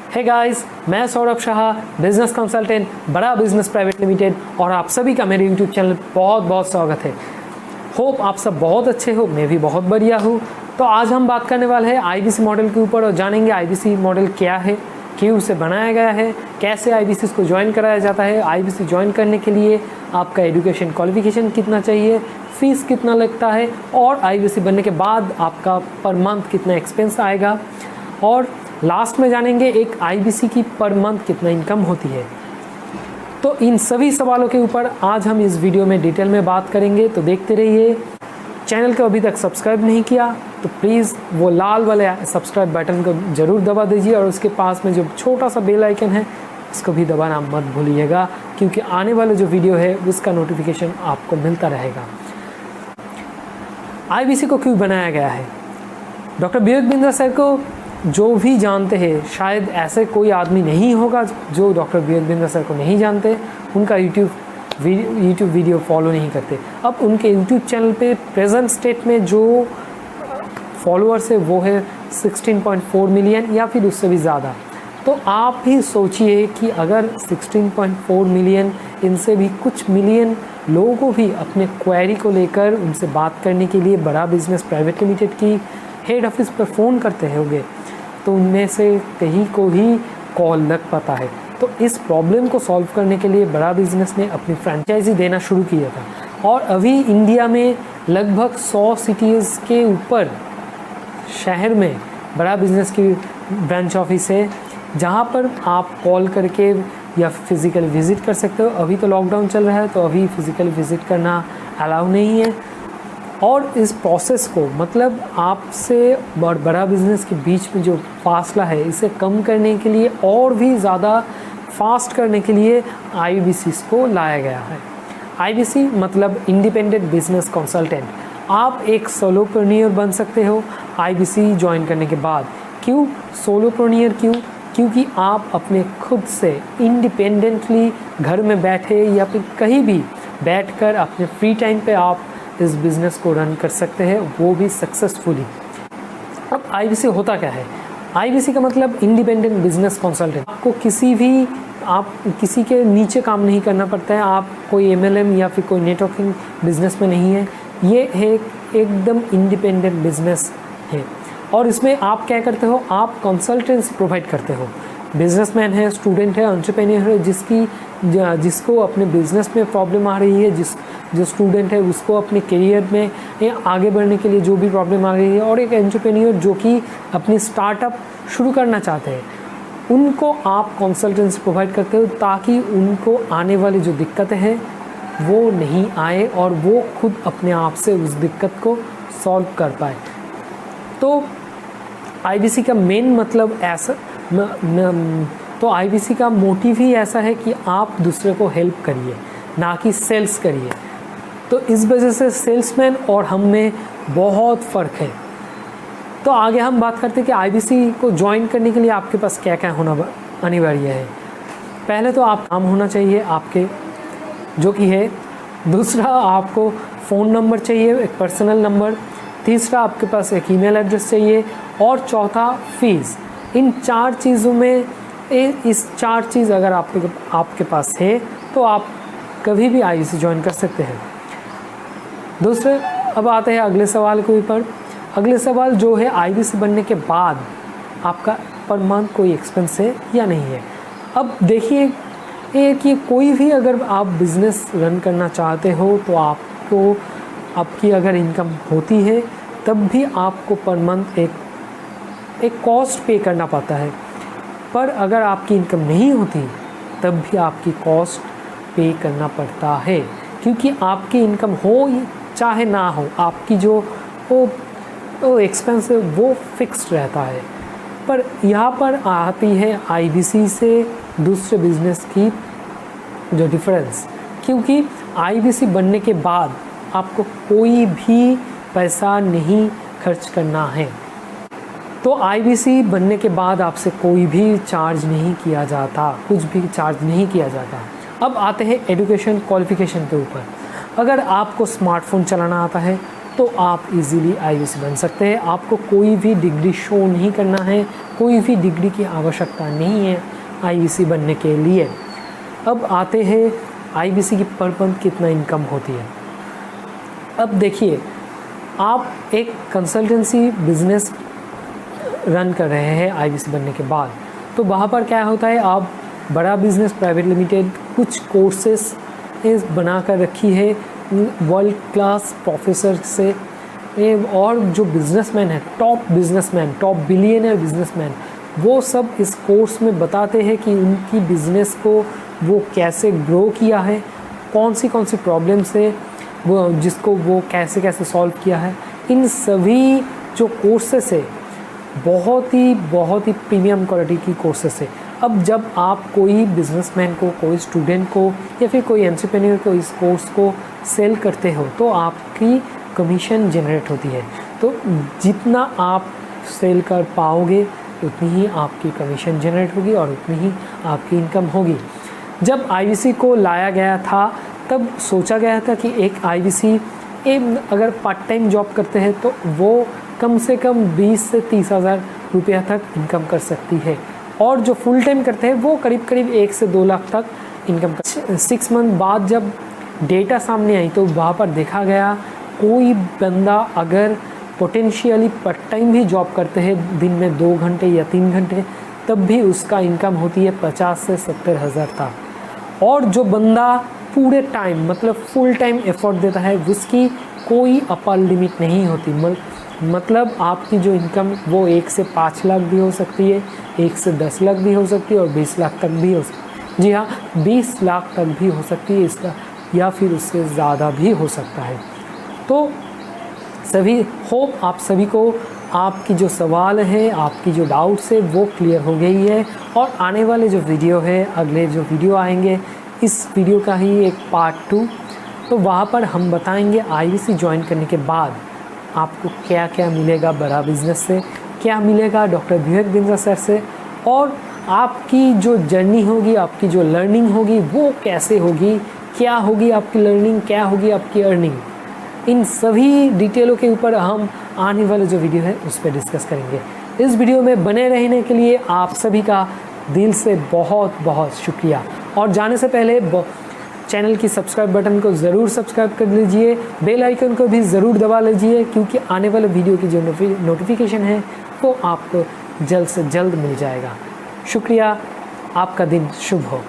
Hey guys, मैं Saurabh Shah, business consultant, बड़ा business private limited, और आप सभी का मेरे यूट्यूब चैनल बहुत बहुत स्वागत है। होप आप सब बहुत अच्छे हो, मैं भी बहुत बढ़िया हूँ। तो आज हम बात करने वाले हैं आईबीसी मॉडल के ऊपर और जानेंगे आईबीसी मॉडल क्या है, क्यों उसे बनाया गया है, कैसे आईबीसी को ज्वाइन कराया जाता है, आईबीसी ज्वाइन करने के लिए आपका एजुकेशन क्वालिफिकेशन कितना चाहिए, फीस कितना लगता है, और आईबीसी बनने के बाद आपका पर मंथ कितना एक्सपेंस आएगा, और लास्ट में जानेंगे एक आईबीसी की पर मंथ कितना इनकम होती है। तो इन सभी सवालों के ऊपर आज हम इस वीडियो में डिटेल में बात करेंगे, तो देखते रहिए। चैनल को अभी तक सब्सक्राइब नहीं किया तो प्लीज़ वो लाल वाले सब्सक्राइब बटन को ज़रूर दबा दीजिए, और उसके पास में जो छोटा सा बेल आइकन है उसको भी दबाना मत भूलिएगा, क्योंकि आने वाले जो वीडियो है उसका नोटिफिकेशन आपको मिलता रहेगा। आईबीसी को क्यों बनाया गया है? डॉक्टर विवेक बिंद्रा सर को जो भी जानते हैं, शायद ऐसे कोई आदमी नहीं होगा जो डॉक्टर विवेक बिंद्रा सर को नहीं जानते, उनका यूट्यूब वीडियो फॉलो नहीं करते। अब उनके यूट्यूब चैनल पे प्रेजेंट स्टेट में जो फॉलोअर्स है वो है 16.4 मिलियन या फिर उससे भी ज़्यादा। तो आप ही सोचिए कि अगर 16.4 मिलियन, इनसे भी कुछ मिलियन लोगों को भी अपने क्वेरी को लेकर उनसे बात करने के लिए बड़ा बिजनेस प्राइवेट लिमिटेड की हेड ऑफिस पर फ़ोन करते होंगे, तो उनमें से कहीं को ही कॉल लग पाता है। तो इस प्रॉब्लम को सॉल्व करने के लिए बड़ा बिजनेस ने अपनी फ्रेंचाइजी देना शुरू किया था, और अभी इंडिया में लगभग 100 सिटीज़ के ऊपर शहर में बड़ा बिजनेस की ब्रांच ऑफिस है, जहां पर आप कॉल करके या फिज़िकल विज़िट कर सकते हो। अभी तो लॉकडाउन चल रहा है, तो अभी फिज़िकल विज़िट करना अलाउ नहीं है। और इस प्रोसेस को, मतलब आपसे और बड़ा बिजनेस के बीच में जो फासला है, इसे कम करने के लिए और भी ज़्यादा फास्ट करने के लिए आईबीसी को लाया गया है। आईबीसी मतलब इंडिपेंडेंट बिजनेस कंसल्टेंट। आप एक सोलोप्रेन्योर बन सकते हो आईबीसी ज्वाइन करने के बाद। क्यों सोलोप्रेन्योर? क्योंकि आप अपने खुद से इंडिपेंडेंटली घर में बैठे या फिर कहीं भी बैठकर अपने फ्री टाइम पे आप इस बिज़नेस को रन कर सकते हैं, वो भी सक्सेसफुली। अब आईबीसी होता क्या है? आईबीसी का मतलब इंडिपेंडेंट बिजनेस कंसल्टेंट। आपको आप किसी के नीचे काम नहीं करना पड़ता है। आप कोई एमएलएम या फिर कोई नेटवर्किंग बिजनेस में नहीं है। ये है एकदम इंडिपेंडेंट बिजनेस है, और इसमें आप क्या करते हो? आप कंसल्टेंसी प्रोवाइड करते हो। बिजनेसमैन है, स्टूडेंट है, एंटरप्रेन्योर है, जिसको अपने बिजनेस में प्रॉब्लम आ रही है, जो स्टूडेंट है उसको अपने करियर में आगे बढ़ने के लिए जो भी प्रॉब्लम आ रही है, और एक एंटरप्रेन्योर जो कि अपनी स्टार्टअप शुरू करना चाहते हैं, उनको आप कंसल्टेंसी प्रोवाइड करते हो, ताकि उनको आने वाली जो दिक्कतें हैं वो नहीं आए और वो खुद अपने आप से उस दिक्कत को सॉल्व कर पाए। तो आईबीसी का मेन मतलब ऐसा तो आईबीसी का मोटिव ही ऐसा है कि आप दूसरे को हेल्प करिए, ना कि सेल्स करिए। तो इस वजह से सेल्समैन और हम में बहुत फ़र्क है। तो आगे हम बात करते हैं कि आईबीसी को ज्वाइन करने के लिए आपके पास क्या क्या होना अनिवार्य है। पहले तो आप काम होना चाहिए आपके, जो कि है। दूसरा, आपको फ़ोन नंबर चाहिए, एक पर्सनल नंबर। तीसरा, आपके पास एक ईमेल एड्रेस चाहिए, और चौथा, फीस। इन 4 चीज़ों में इस 4 चीज़ अगर आपके पास है तो आप कभी भी आईबीसी ज्वाइन कर सकते हैं। दूसरे, अब आते हैं अगले सवाल के ऊपर। अगले सवाल जो है, आईबीसी बनने के बाद आपका पर मंथ कोई एक्सपेंस है या नहीं है। अब देखिए कि कोई भी अगर आप बिज़नेस रन करना चाहते हो, तो आपकी अगर इनकम होती है तब भी आपको पर मंथ एक कॉस्ट पे करना पड़ता है। पर अगर आपकी इनकम नहीं होती तब भी आपकी कॉस्ट पे करना पड़ता है, क्योंकि आपकी इनकम हो चाहे ना हो, आपकी जो वो एक्सपेंस है वो फिक्स्ड रहता है। पर यहाँ पर आती है आईबीसी से दूसरे बिजनेस की जो डिफरेंस, क्योंकि आईबीसी बनने के बाद आपको कोई भी पैसा नहीं खर्च करना है। तो आईबीसी बनने के बाद आपसे कोई भी चार्ज नहीं किया जाता, कुछ भी चार्ज नहीं किया जाता। अब आते हैं एजुकेशन क्वालिफिकेशन के ऊपर। अगर आपको स्मार्टफोन चलाना आता है तो आप इजीली आईबीसी बन सकते हैं। आपको कोई भी डिग्री शो नहीं करना है, कोई भी डिग्री की आवश्यकता नहीं है आईबीसी बनने के लिए। अब आते हैं आईबीसी की पर मंथ कितना इनकम होती है। अब देखिए, आप एक कंसल्टेंसी बिजनेस रन कर रहे हैं आईबीसी बनने के बाद, तो वहाँ पर क्या होता है, आप बड़ा बिजनेस प्राइवेट लिमिटेड कुछ कोर्सेस बना कर रखी है वर्ल्ड क्लास प्रोफेसर से, और जो बिजनेसमैन है, top businessman, top billionaire businessman, वो सब इस कोर्स में बताते हैं कि उनकी बिज़नेस को वो कैसे ग्रो किया है, कौन सी प्रॉब्लम्स है वो जिसको वो कैसे कैसे सॉल्व किया है। इन सभी जो कोर्सेस है बहुत ही प्रीमियम क्वालिटी की कोर्सेस है। अब जब आप कोई बिजनेसमैन को, कोई स्टूडेंट को या फिर कोई एंटरप्रेन्योर को इस कोर्स को सेल करते हो तो आपकी कमीशन जनरेट होती है। तो जितना आप सेल कर पाओगे उतनी ही आपकी कमीशन जनरेट होगी और उतनी ही आपकी इनकम होगी। जब आईबीसी को लाया गया था तब सोचा गया था कि एक आईबीसी अगर पार्ट टाइम जॉब करते हैं तो वो कम से कम 20 से 30 हज़ार रुपया तक इनकम कर सकती है, और जो फुल टाइम करते हैं वो करीब 1 से 2 लाख तक इनकम कर। 6 मंथ बाद जब डेटा सामने आई तो वहाँ पर देखा गया कोई बंदा अगर पोटेंशियली पार्ट टाइम भी जॉब करते हैं दिन में 2 घंटे या 3 घंटे, तब भी उसका इनकम होती है 50 से 70 हज़ार तक। और जो बंदा पूरे टाइम मतलब फुल टाइम एफर्ट देता है उसकी कोई अपर लिमिट नहीं होती। मतलब आपकी जो इनकम वो 1 से 5 लाख भी हो सकती है, 1 से 10 लाख भी हो सकती है और 20 लाख तक भी हो सकती है। जी हाँ, 20 लाख तक भी हो सकती है इसका, या फिर उससे ज़्यादा भी हो सकता है। तो सभी होप आप सभी को आपकी जो सवाल है, आपकी जो डाउट्स है वो क्लियर हो गई है। और आने वाले जो वीडियो है, अगले जो वीडियो आएंगे, इस वीडियो का ही एक पार्ट 2, तो वहाँ पर हम बताएंगे आईबीसी ज्वाइन करने के बाद आपको क्या क्या मिलेगा बड़ा बिजनेस से, क्या मिलेगा डॉक्टर विवेक बिंद्रा सर से, और आपकी जो जर्नी होगी, आपकी जो लर्निंग होगी वो कैसे होगी, क्या होगी आपकी लर्निंग, क्या होगी आपकी अर्निंग। इन सभी डिटेलों के ऊपर हम आने वाले जो वीडियो है उस पर डिस्कस करेंगे। इस वीडियो में बने रहने के लिए आप सभी का दिल से बहुत बहुत शुक्रिया। और जाने से पहले चैनल की सब्सक्राइब बटन को ज़रूर सब्सक्राइब कर लीजिए, बेल आइकन को भी ज़रूर दबा लीजिए, क्योंकि आने वाले वीडियो की जो नोटिफिकेशन है वो आपको जल्द से जल्द मिल जाएगा। शुक्रिया, आपका दिन शुभ हो।